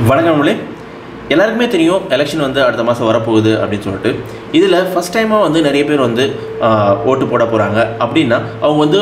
வணக்கங்களே எல்லாருக்குமே தெரியும் எலெக்ஷன் வந்து அடுத்த மாதம் வரப்போகுது அப்படின்னு சொல்லிட்டு இதில் ஃபஸ்ட் டைமாக வந்து நிறைய பேர் வந்து ஓட்டு போட போகிறாங்க அப்படின்னா அவங்க வந்து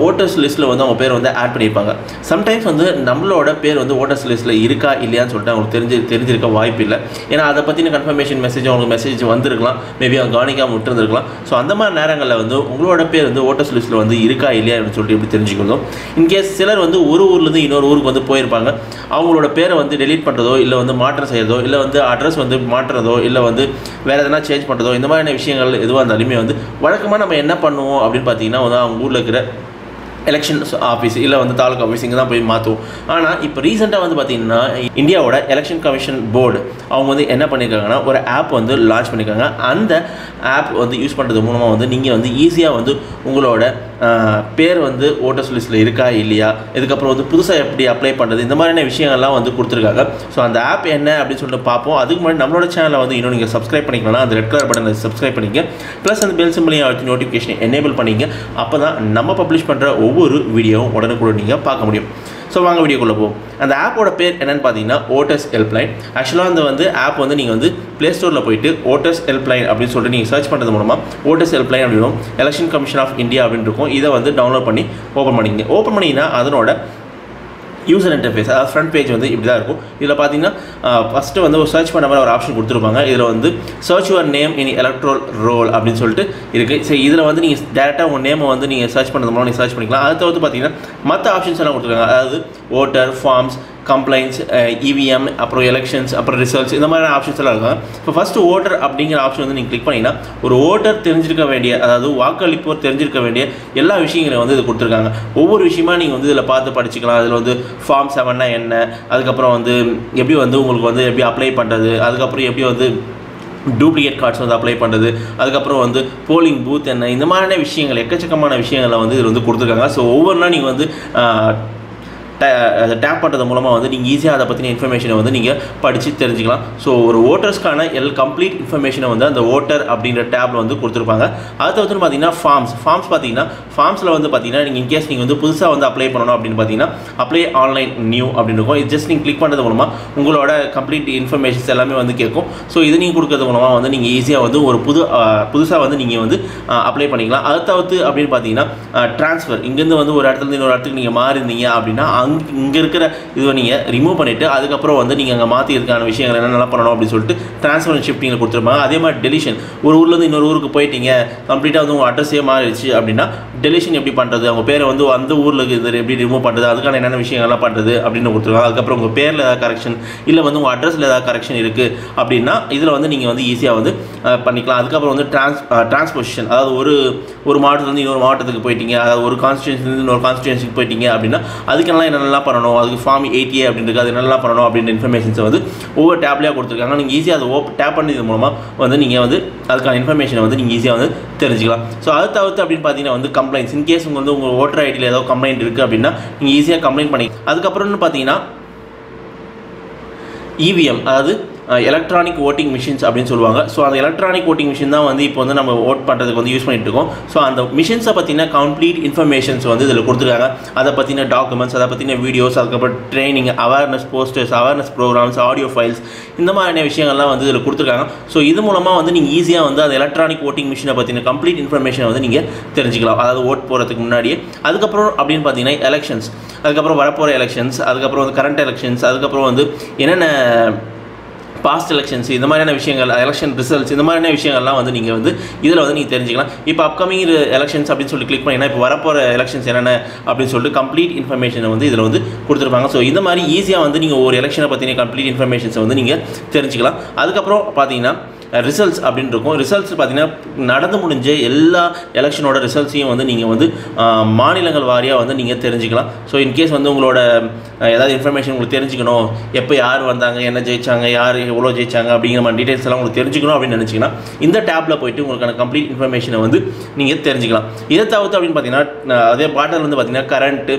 ஓட்டர்ஸ் லிஸ்ட்டில் வந்து அவங்க பேர் வந்து ஆட் பண்ணியிருப்பாங்க. சம்டைம்ஸ் வந்து நம்மளோட பேர் வந்து ஓட்டர்ஸ் லிஸ்ட்டில் இருக்கா இல்லையான்னு சொல்லிட்டு அவங்களுக்கு தெரிஞ்சிருக்க வாய்ப்பு இல்லை. ஏன்னா அதை பற்றின கன்ஃபர்மேஷன் அவங்களுக்கு மெசேஜ் வந்திருக்கலாம், மேபி அவங்க கவனிக்காமல் விட்டுருந்துருக்கலாம். ஸோ அந்த மாதிரி நேரங்களில் வந்து உங்களோட பேர் வந்து ஓட்டர்ஸ் லிஸ்ட்டில் வந்து இருக்கா இல்லையா அப்படின்னு சொல்லிட்டு எப்படி தெரிஞ்சுக்கணும். இன்கேஸ் சிலர் வந்து ஒரு ஊர்லேருந்து இன்னொரு ஊருக்கு வந்து போயிருப்பாங்க, அவங்களோட பேரை வந்து டெலீட் பண்ணுறதோ இல்லை வந்து மாற்றம் செய்யறதோ இல்லை வந்து அட்ரஸ் வந்து மாற்றுறதோ இல்லை வந்து வேறு எதனா சேஞ்ச் பண்ணுறதோ இந்த மாதிரியான விஷயங்கள் எதுவாக இருந்தாலுமே வந்து வழக்கமாக நம்ம என்ன பண்ணுவோம் அப்படின்னு பார்த்தீங்கன்னா வந்து அவங்க ஊரில் இருக்கிற எலெக்ஷன் ஆஃபீஸ் இல்லை வந்து தாலுக்கா ஆஃபீஸ் இங்கே தான் போய் மாற்றுவோம். ஆனால் இப்போ ரீசெண்டாக வந்து பார்த்திங்கன்னா இந்தியாவோட எலெக்ஷன் கமிஷன் போர்டு அவங்க வந்து என்ன பண்ணியிருக்காங்கன்னா ஒரு ஆப் வந்து லான்ச் பண்ணியிருக்காங்க. அந்த ஆப் வந்து யூஸ் பண்ணுறது மூலமாக வந்து நீங்கள் வந்து ஈஸியாக வந்து உங்களோட பேர் வந்து ஓட்டர்ஸ் லிஸ்ட்டில் இருக்கா இல்லையா, இதுக்கப்புறம் வந்து புதுசாக எப்படி அப்ளை பண்ணுறது, இந்த மாதிரியான விஷயங்கள்லாம் வந்து கொடுத்துருக்காங்க. ஸோ அந்த ஆப் என்ன அப்படின்னு சொல்லிட்டு பார்ப்போம். அதுக்கு முன்னாடி நம்மளோட சேனலை வந்து இன்னும் நீங்கள் சப்ஸ்கிரைப் பண்ணிக்கலாம். அந்த ரெட் கலர் பட்டனை சப்ஸ்கிரைப் பண்ணிங்க, ப்ளஸ் அந்த பெல் சிம்பிளையும் அழுத்தி நோட்டிஃபிகேஷன் எனேபிள் பண்ணிங்க. அப்போ தான் நம்ம பப்ளிஷ் பண்ணுற ஒவ்வொரு வீடியோவும் உடனுக்குடன் நீங்கள் பார்க்க முடியும். ஸோ வாங்க வீடியோக்குள்ளே போவோம். அந்த ஆப்போட பேர் என்னென்னு பார்த்தீங்கன்னா ஓட்டர்ஸ் ஹெல்ப்லைன். ஆக்சுவலாக அந்த வந்து ஆப் வந்து நீங்கள் வந்து ப்ளே ஸ்டோரில் போயிட்டு ஓட்டர்ஸ் ஹெல்ப்லைன் அப்படின்னு சொல்லிட்டு நீங்கள் சர்ச் பண்ணுறது மூலமாக ஓட்டர்ஸ் ஹெல்ப்லைன் அப்படின்னு எலெக்ஷன் கமிஷன் ஆஃப் இந்தியா அப்படின்னு இருக்கும். இதை வந்து டவுன்லோட் பண்ணி ஓப்பன் பண்ணிங்க. ஓப்பன் பண்ணிங்கன்னா அதனோட யூசர் இன்டர்ஃபேஸ் அதாவது ஃப்ரண்ட் பேஜ் வந்து இப்படி தான் இருக்கும். இதில் பார்த்தீங்கன்னா ஃபஸ்ட்டு வந்து ஒரு சர்ச் பண்ண மாதிரி ஒரு ஆப்ஷன் கொடுத்துருப்பாங்க. இதில் வந்து search your name in electoral roll அப்படின்னு சொல்லிட்டு இருக்குது. ஸோ இதில் வந்து நீங்கள் டேரெக்டாக உங்கள் நேமை வந்து நீங்கள் சர்ச் பண்ணுறது மூலம் நீங்கள் சர்ச் பண்ணிக்கலாம். அதை தவிர்த்து பார்த்தீங்கன்னா மற்ற ஆப்ஷன்ஸ் எல்லாம் கொடுத்துருக்காங்க. அதாவது ஓட்டர், ஃபார்ம்ஸ், கம்ப்ளைண்ட்ஸ், இவிஎம், அப்புறம் எலெக்ஷன்ஸ், அப்புறம் ரிசல்ட்ஸ், இந்த மாதிரியான ஆப்ஷன்ஸ் எல்லாம் இருக்காங்க. இப்போ ஃபஸ்ட்டு ஓட்டர் அப்படிங்கிற ஆப்ஷன் வந்து நீங்கள் கிளிக் பண்ணிங்கன்னா ஒரு ஓட்டர் தெரிஞ்சிருக்க வேண்டிய, அதாவது வாக்களிப்போர் தெரிஞ்சிருக்க வேண்டிய எல்லா விஷயங்களையும் வந்து இது கொடுத்துருக்காங்க. ஒவ்வொரு விஷயமா நீங்கள் வந்து இதில் பார்த்து படிச்சுக்கலாம். அதில் வந்து ஃபார்ம் 7னா என்ன, அதுக்கப்புறம் வந்து எப்படி வந்து உங்களுக்கு வந்து எப்படி அப்ளை பண்ணுறது, அதுக்கப்புறம் எப்படி வந்து டூப்ளிகேட் கார்ட்ஸ் வந்து அப்ளை பண்ணுறது, அதுக்கப்புறம் வந்து போலிங் பூத் என்ன, இந்த மாதிரியான விஷயங்கள் எக்கச்சக்கமான விஷயங்களை வந்து இதில் வந்து கொடுத்துருக்காங்க. ஸோ ஒவ்வொரு நாள் நீங்கள் வந்து டேப் பண்ணுறது மூலமாக வந்து நீங்கள் ஈஸியாக அதை பற்றின இன்ஃபர்மேஷனை வந்து நீங்கள் படித்து தெரிஞ்சுக்கலாம். ஸோ ஒரு ஓட்டர்ஸ்க்கான கம்ப்ளீட் இன்ஃபர்மேஷனை வந்து அந்த ஓட்டர் அப்படிங்கிற டேப்பில் வந்து கொடுத்துருப்பாங்க. அதை தவிர்த்து பார்த்தீங்கன்னா ஃபார்ம்ஸ் பார்த்தீங்கன்னா ஃபார்ம்ஸில் வந்து பார்த்தீங்கன்னா நீங்கள் இன்கேஸ் நீங்கள் வந்து புதுசாக வந்து அப்ளை பண்ணணும் அப்படின்னு பார்த்தீங்கன்னா அப்ளை ஆன்லைன் நியூ அப்படின்னு இருக்கும். இது ஜஸ்ட் நீங்கள் கிளிக் பண்ணுறது மூலமாக உங்களோட கம்ப்ளீட் இன்ஃபர்மேஷன்ஸ் எல்லாமே வந்து கேட்கும். ஸோ இது நீங்கள் கொடுக்கறது மூலமாக வந்து நீங்கள் ஈஸியாக வந்து ஒரு புதுசாக வந்து நீங்கள் வந்து அப்ளை பண்ணிக்கலாம். அதை தவிர்த்து அப்படின்னு பார்த்தீங்கன்னா ட்ரான்ஸ்ஃபர், இங்கேருந்து வந்து ஒரு இடத்துலேருந்து இன்னொரு இடத்துக்கு நீங்கள் மாறிருந்தீங்க அப்படின்னா இங்கே இருக்கிற இதை நீங்கள் ரிமூவ் பண்ணிவிட்டு அதுக்கப்புறம் வந்து நீங்கள் அங்கே மாற்றிருக்கான விஷயங்கள் என்னென்னலாம் பண்ணணும் அப்படின்னு சொல்லிட்டு ட்ரான்ஸ்ஃபர் அண்ட் ஷிஃப்டிங்கில் கொடுத்துருப்பாங்க. அதே மாதிரி டெலிஷன், ஒரு ஊர்லேருந்து இன்னொரு ஊருக்கு போயிட்டீங்க, கம்ப்ளீட்டாக வந்து உங்கள் அட்ரஸே மாறிடுச்சு அப்படின்னா டெலிஷன் எப்படி பண்ணுறது, அவங்க பேரை வந்து அந்த ஊரில் இருக்கிறது எப்படி ரிமூவ் பண்ணுறது, அதுக்கான என்னென்ன விஷயங்கள்லாம் பண்ணுறது அப்படின்னு கொடுத்துருக்காங்க. அதுக்கப்புறம் உங்கள் பேரில் ஏதாவது கரெக்ஷன் இல்லை வந்து உங்கள் அட்ரஸில் ஏதாவது கரெக்ஷன் இருக்குது அப்படின்னா இதில் வந்து நீங்கள் வந்து ஈஸியாக வந்து பண்ணிக்கலாம். அதுக்கப்புறம் வந்து டிரான்ஸ்பொசிஷன், அதாவது ஒரு மாவட்டத்துலேருந்து இன்னொரு மாவட்டத்துக்கு போயிட்டீங்க, அதாவது ஒரு கான்ஸ்டியூன்சிலேருந்து இன்னொரு கான்ஸ்டியூன்சிக்கு போயிட்டீங்க அப்படின்னா அதுக்கெல்லாம் என்னென்னலாம் பண்ணணும், அதுக்கு ஃபார்ம் 8A அப்படின்றது அது என்னெல்லாம் பண்ணணும் அப்படின்ற இன்ஃபர்மேஷன்ஸை வந்து ஒவ்வொரு டேப்லேயே கொடுத்துருக்காங்க. நீங்கள் ஈஸியாக அதை டேப் பண்ணது மூலமாக வந்து நீங்கள் வந்து அதுக்கான இன்ஃபர்மேஷனை வந்து நீங்கள் ஈஸியாக வந்து தெரிஞ்சுக்கலாம். ஸோ அதை தவிர்த்து அப்படின்னு பார்த்தீங்கன்னா வந்து கம்ப்ளைண்ட்ஸ், இன்கேஸ் உங்கள் வந்து உங்கள் ஓட்டர் ஐடியில் ஏதோ கம்ப்ளைண்ட் இருக்குது அப்படின்னா நீங்கள் ஈஸியாக கம்ப்ளைண்ட் பண்ணி. அதுக்கப்புறம்னு பார்த்தீங்கன்னா இவிஎம், அதாவது எலக்ட்ரானிக் ஓட்டிங் மிஷின்ஸ் அப்படின்னு சொல்லுவாங்க. ஸோ அந்த எலக்ட்ரானிக் ஓட்டிங் மிஷின் தான் வந்து இப்போ வந்து நம்ம ஓட் பண்ணுறதுக்கு வந்து யூஸ் பண்ணிட்டு இருக்கோம். ஸோ அந்த மிஷின்ஸை பற்றின கம்ப்ளீட் இன்ஃபர்மேஷன்ஸ் வந்து இதில் கொடுத்துருக்காங்க. அதை பற்றின டாக்குமெண்ட்ஸ், அதை பற்றின வீடியோஸ், அதுக்கப்புறம் training, awareness posters, awareness programmes, audio files, இந்த மாதிரியான விஷயங்கள்லாம் வந்து இதில் கொடுத்துருக்காங்க. ஸோ இது மூலமாக வந்து நீங்கள் ஈஸியாக வந்து அந்த எலக்ட்ரானிக் ஓட்டிங் மிஷினை பற்றின கம்ப்ளீட் இன்ஃபர்மேஷனை வந்து நீங்கள் தெரிஞ்சுக்கலாம், அதாவது ஓட் போகிறதுக்கு முன்னாடியே. அதுக்கப்புறம் அப்படின்னு பார்த்தீங்கன்னா எலெக்ஷன்ஸ், அதுக்கப்புறம் வரப்போகிற எலெக்ஷன்ஸ், அதுக்கப்புறம் வந்து கரண்ட் எலெக்ஷன்ஸ், அதுக்கப்புறம் வந்து என்னென்ன பாஸ்ட் எலெக்ஷன்ஸ், இந்த மாதிரியான விஷயங்கள், எலெக்ஷன் ரிசல்ட்ஸ், இந்த மாதிரியான விஷயங்கள்லாம் வந்து நீங்கள் வந்து இதில் வந்து நீங்கள் தெரிஞ்சுக்கலாம். இப்போ அப்கமிங் எலெக்ஷன்ஸ் அப்படின்னு சொல்லி கிளிக் பண்ணிங்கன்னா இப்போ வரப்போகிற எலெக்ஷன்ஸ் என்னென்ன அப்படின்னு சொல்லிட்டு கம்ப்ளீட் இன்ஃபர்மேஷனை வந்து இதில் வந்து கொடுத்துருப்பாங்க. ஸோ இந்த மாதிரி ஈஸியாக வந்து நீங்கள் ஒரு எலெக்ஷனை பற்றின கம்ப்ளீட் இன்ஃபர்மேஷன்ஸை வந்து நீங்கள் தெரிஞ்சுக்கலாம். அதுக்கப்புறம் பார்த்தீங்கன்னா ரிசல்ட்ஸ் அப்படின்னு இருக்கும். ரிசல்ட்ஸ் பார்த்தீங்கன்னா நடந்து முடிஞ்ச எல்லா எலெக்ஷனோட ரிசல்ட்ஸையும் வந்து நீங்கள் வந்து மாநிலங்கள் வாரியாக வந்து நீங்கள் தெரிஞ்சுக்கலாம். ஸோ இன்கேஸ் வந்து உங்களோட ஏதாவது இன்ஃபர்மேஷன் உங்களுக்கு தெரிஞ்சுக்கணும், எப்போ யார் வந்தாங்க, என்ன ஜெயிச்சாங்க, யார் எவ்வளோ ஜெயிச்சாங்க அப்படிங்கிற மாதிரி டீட்டெயில்ஸ் எல்லாம் உங்களுக்கு தெரிஞ்சுக்கணும் அப்படின்னு நினச்சிங்கன்னா இந்த டேப்பில் போய்ட்டு உங்களுக்கான கம்ப்ளீட் இன்ஃபர்மேஷனை வந்து நீங்கள் தெரிஞ்சுக்கலாம். இதை தவிர்த்து அப்படின்னு பார்த்தீங்கன்னா அதே பாட்டில் வந்து பார்த்தீங்கன்னா கரண்ட்டு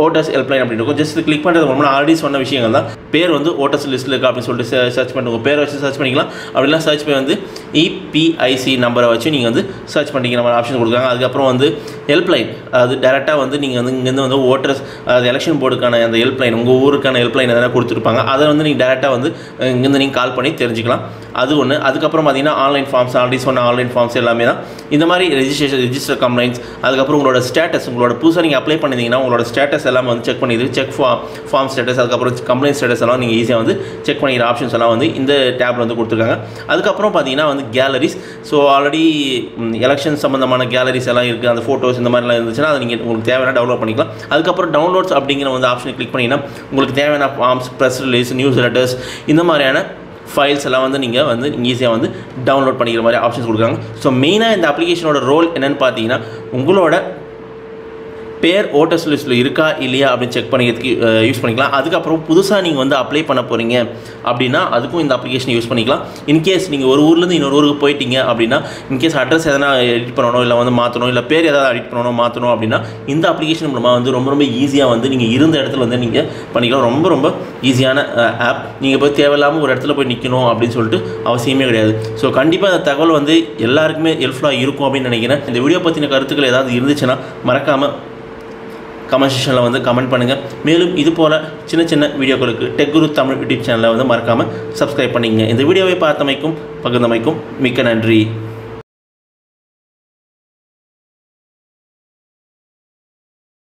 ஓட்டர்ஸ் ஹெல்ப்லைன் அப்படின்னு இருக்கும். ஜஸ்ட் கிளிக் பண்ணுறது மூலமாக ஆல்ரெடி சொன்ன விஷயங்கள் தான். பேர் வந்து ஓட்டர்ஸ் லிஸ்ட்டில் இருக்குது அப்படின்னு சொல்லிட்டு சர்ச் பண்ணுங்க, பேரை வச்சு சர்ச் பண்ணிக்கலாம். அப்படிலாம் சர்ச் பண்ணி வந்து EPIC நம்பரை வச்சு நீங்கள் வந்து சர்ச் பண்ணிக்கிற மாதிரி ஆப்ஷன் கொடுக்குறாங்க. அதுக்கப்புறம் வந்து ஹெல்ப்லைன், அது டேரெக்டாக வந்து நீங்கள் வந்து இங்கேருந்து வந்து ஓட்டர்ஸ் அது எலெக்ஷன் போர்டுக்கான அந்த ஹெல்ப்லைன், உங்கள் ஊருக்கான ஹெல்ப்லைன் எதனா கொடுத்துருப்பாங்க, அதை வந்து நீங்கள் டேரெக்டாக வந்து இங்கேருந்து நீங்கள் கால் பண்ணி தெரிஞ்சுக்கலாம். அது ஒன்று. அதுக்கப்புறம் பார்த்தீங்கன்னா ஆன்லைன் ஃபார்ம்ஸ், ஆல்ரெடி சொன்ன ஆன்லைன் ஃபார்ம்ஸ் எல்லாமே தான். இந்த மாதிரி ரெஜிஸ்டர் கம்ப்ளைண்ட்ஸ், அதுக்கப்புறம் உங்களோட ஸ்டேட்டஸ், உங்களோட புதுசாக நீங்கள் அப்ளை பண்ணியிருந்தீங்கன்னா உங்களோட ஸ்டேட்டஸ் எல்லாமே வந்து செக் பண்ணிது, செக் ஃபார்ம் ஸ்டேட்டஸ், அதுக்கப்புறம் கம்ப்ளைண்ட் ஸ்டேட்டஸ் எல்லாம் நீங்கள் ஈஸியாக வந்து செக் பண்ணிக்கிற ஆப்ஷன்ஸ் எல்லாம் வந்து இந்த டேப்பில் வந்து கொடுத்துருக்காங்க. அதுக்கப்புறம் பார்த்தீங்கன்னா வந்து கேலரிஸ். ஸோ ஆல்ரெடி எலெக்ஷன் சம்மந்தமான கேலரிஸ் எல்லாம் இருக்குது, அந்த ஃபோட்டோஸ் இந்த மாதிரிலாம் இருந்துச்சுன்னா அதை நீங்கள் உங்களுக்கு தேவையான டவுன்லோட் பண்ணிக்கலாம். அதுக்கப்புறம் டவுன்லோட்ஸ் அப்படிங்கிற வந்து ஆப்ஷனை கிளிக் பண்ணிங்கன்னா உங்களுக்கு தேவையான forms, press release, newsletters, இந்த மாதிரியான ஃபைல்ஸ் எல்லாம் வந்து நீங்கள் வந்து ஈஸியாக வந்து டவுன்லோட் பண்ணிக்கிற மாதிரி ஆப்ஷன்ஸ் கொடுக்குறாங்க. ஸோ மெயினாக இந்த அப்ளிகேஷனோட ரோல் என்னென்னு பார்த்தீங்கன்னா உங்களோட பேர் ஓட்டர்ஸ் லிஸ்ட்டில் இருக்கா இல்லையா அப்படின்னு செக் பண்ணிக்கிறதுக்கு யூஸ் பண்ணிக்கலாம். அதுக்கப்புறம் புதுசாக நீங்கள் வந்து அப்ளை பண்ண போகிறீங்க அப்படின்னா அதுக்கும் இந்த அப்ளிகேஷன் யூஸ் பண்ணிக்கலாம். இன்கேஸ் நீங்கள் ஒரு ஊர்லேருந்து இன்னொரு ஊருக்கு போயிட்டீங்க அப்படின்னா, இன்கேஸ் அட்ரஸ் எதனா எடிட் பண்ணணும், இல்லை வந்து மாற்றணும், இல்லை பேர் எதாவது எடிட் பண்ணணும், மாற்றணும் அப்படின்னா இந்த அப்ளிகேஷன் மூலமாக வந்து ரொம்ப ரொம்ப ஈஸியாக வந்து நீங்கள் இருந்த இடத்துல வந்து நீங்கள் பண்ணிக்கலாம். ரொம்ப ரொம்ப ஈஸியான ஆப். நீங்கள் போய் தேவையில்லாமல் ஒரு இடத்துல போய் நிற்கணும் அப்படின்னு சொல்லிட்டு அவசியமே கிடையாது. ஸோ கண்டிப்பாக இந்த தகவல் வந்து எல்லாருக்குமே ஹெல்ப்ஃபுல்லாக இருக்கும் அப்படின்னு நினைக்கிறேன். இந்த வீடியோ பற்றின கருத்துக்கள் ஏதாவது இருந்துச்சுன்னா மறக்காமல் கமெண்ட் செக்ஷனில் வந்து கமெண்ட் பண்ணுங்கள். மேலும் இது போல் சின்ன சின்ன வீடியோக்களுக்கு டெக் குரு தமிழ் யூடியூப் சேனலை வந்து மறக்காமல் சப்ஸ்கிரைப் பண்ணிங்க. இந்த வீடியோவை பார்த்தமைக்கும் பகிர்ந்தமைக்கும் மிக்க நன்றி.